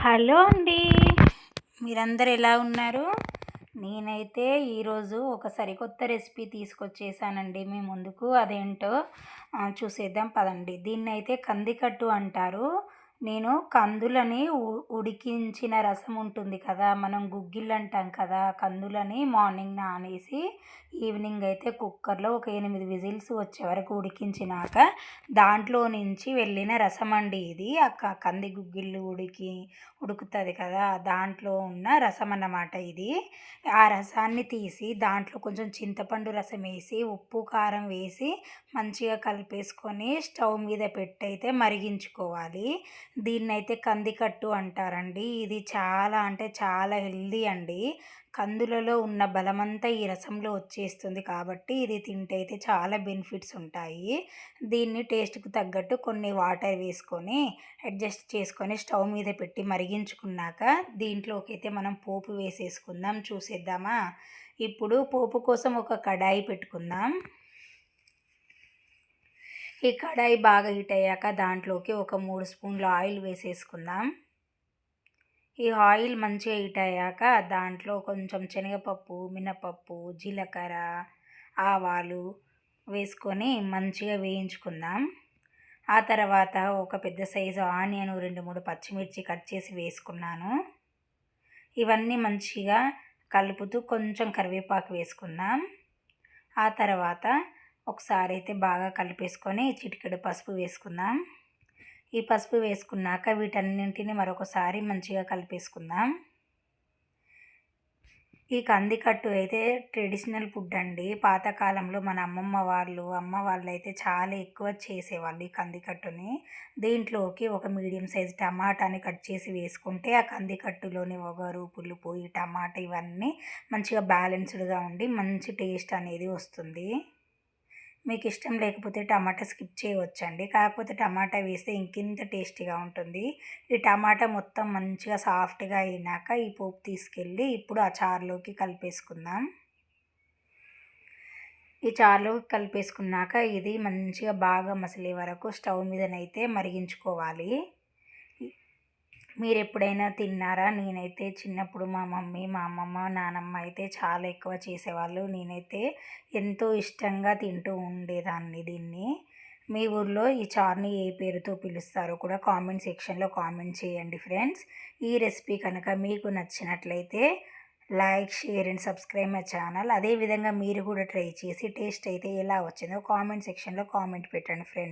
Hello అండి, మీరందరూ ఎలా ఉన్నారు? నేనైతే ఈరోజు ఒక సరికొత్త రెసిపీ తీసుకొచ్చేసానండి మీ ముందుకు. అదేంటో చూసేద్దాం పదండి. దీన్నైతే కందికట్టు అంటారు. నేను కందులని ఉడికించిన రసం ఉంటుంది కదా, మనం గుగ్గిళ్ళు అంటాం కదా, కందులని మార్నింగ్ నానేసి ఈవినింగ్ అయితే కుక్కర్లో ఒక 8 విజిల్స్ వచ్చే వరకు ఉడికించినాక దాంట్లో నుంచి వెళ్ళిన రసం అండి ఇది. కంది గుగ్గిళ్ళు ఉడుకుతుంది కదా, దాంట్లో ఉన్న రసం అన్నమాట ఇది. ఆ రసాన్ని తీసి దాంట్లో కొంచెం చింతపండు రసం వేసి ఉప్పు కారం వేసి మంచిగా కలిపేసుకొని స్టవ్ మీద పెట్టయితే మరిగించుకోవాలి. దీన్నైతే కందికట్టు అంటారండి. ఇది చాలా అంటే చాలా హెల్దీ అండి. కందులలో ఉన్న బలమంతా ఈ రసంలో వచ్చేస్తుంది కాబట్టి ఇది తింటే అయితే చాలా బెనిఫిట్స్ ఉంటాయి. దీన్ని టేస్ట్కు తగ్గట్టు కొన్ని వాటర్ వేసుకొని అడ్జస్ట్ చేసుకొని స్టవ్ మీద పెట్టి మరిగించుకున్నాక దీంట్లోకి అయితే మనం పోపు వేసేసుకుందాం. చూసేద్దామా? ఇప్పుడు పోపు కోసం ఒక కడాయి పెట్టుకుందాం. ఈ కడాయి బాగా హీట్ అయ్యాక దాంట్లోకి ఒక 3 స్పూన్ల ఆయిల్ వేసేసుకుందాం. ఈ ఆయిల్ మంచిగా హీట్ అయ్యాక దాంట్లో కొంచెం శనగపప్పు, మినపప్పు, జీలకర్ర, ఆవాలు వేసుకొని మంచిగా వేయించుకుందాం. ఆ తర్వాత ఒక పెద్ద సైజు ఆనియన్, 2-3 పచ్చిమిర్చి కట్ చేసి వేసుకున్నాను. ఇవన్నీ మంచిగా కలుపుతూ కొంచెం కరివేపాకు వేసుకుందాం. ఆ తర్వాత ఒకసారి అయితే బాగా కలిపేసుకొని చిటికెడు పసుపు వేసుకుందాం. ఈ పసుపు వేసుకున్నాక వీటన్నింటిని మరొకసారి మంచిగా కలిపేసుకుందాం. ఈ కందికట్టు అయితే ట్రెడిషనల్ ఫుడ్ అండి. పాతకాలంలో మన అమ్మ వాళ్ళు అయితే చాలా ఎక్కువ చేసేవాళ్ళు ఈ కందికట్టుని. దీంట్లోకి ఒక మీడియం సైజ్ టమాటాని కట్ చేసి వేసుకుంటే ఆ కందికట్టులోని ఒగరు, పులుపు, ఈ టమాటా ఇవన్నీ మంచిగా బ్యాలెన్స్డ్గా ఉండి మంచి టేస్ట్ అనేది వస్తుంది. మీకు ఇష్టం లేకపోతే టమాటా స్కిప్ చేయవచ్చండి, కాకపోతే టమాటా వేస్తే ఇంకింత టేస్టీగా ఉంటుంది. ఈ టమాటా మొత్తం మంచిగా సాఫ్ట్గా అయినాక ఈ పోపు తీసుకెళ్ళి ఇప్పుడు ఆ చారులోకి కలిపేసుకుందాం. ఈ చారులోకి కలిపేసుకున్నాక ఇది మంచిగా బాగా మసిలే వరకు స్టవ్ మీదనైతే మరిగించుకోవాలి. మీరు ఎప్పుడైనా తిన్నారా? నేనైతే చిన్నప్పుడు మా మమ్మీ, మా అమ్మమ్మ, నానమ్మ అయితే చాలా ఎక్కువ చేసేవాళ్ళు. నేనైతే ఎంతో ఇష్టంగా తింటూ ఉండేదాన్ని దీన్ని. మీ ఊర్లో ఈ చారుని ఏ పేరుతో పిలుస్తారో కూడా కామెంట్ సెక్షన్లో కామెంట్ చేయండి ఫ్రెండ్స్. ఈ రెసిపీ కనుక మీకు నచ్చినట్లయితే like, share and subscribe my channel. అదేవిధంగా మీరు కూడా ట్రై చేసి టేస్ట్ అయితే ఎలా వచ్చిందో కామెంట్ సెక్షన్లో కామెంట్ పెట్టండి ఫ్రెండ్స్.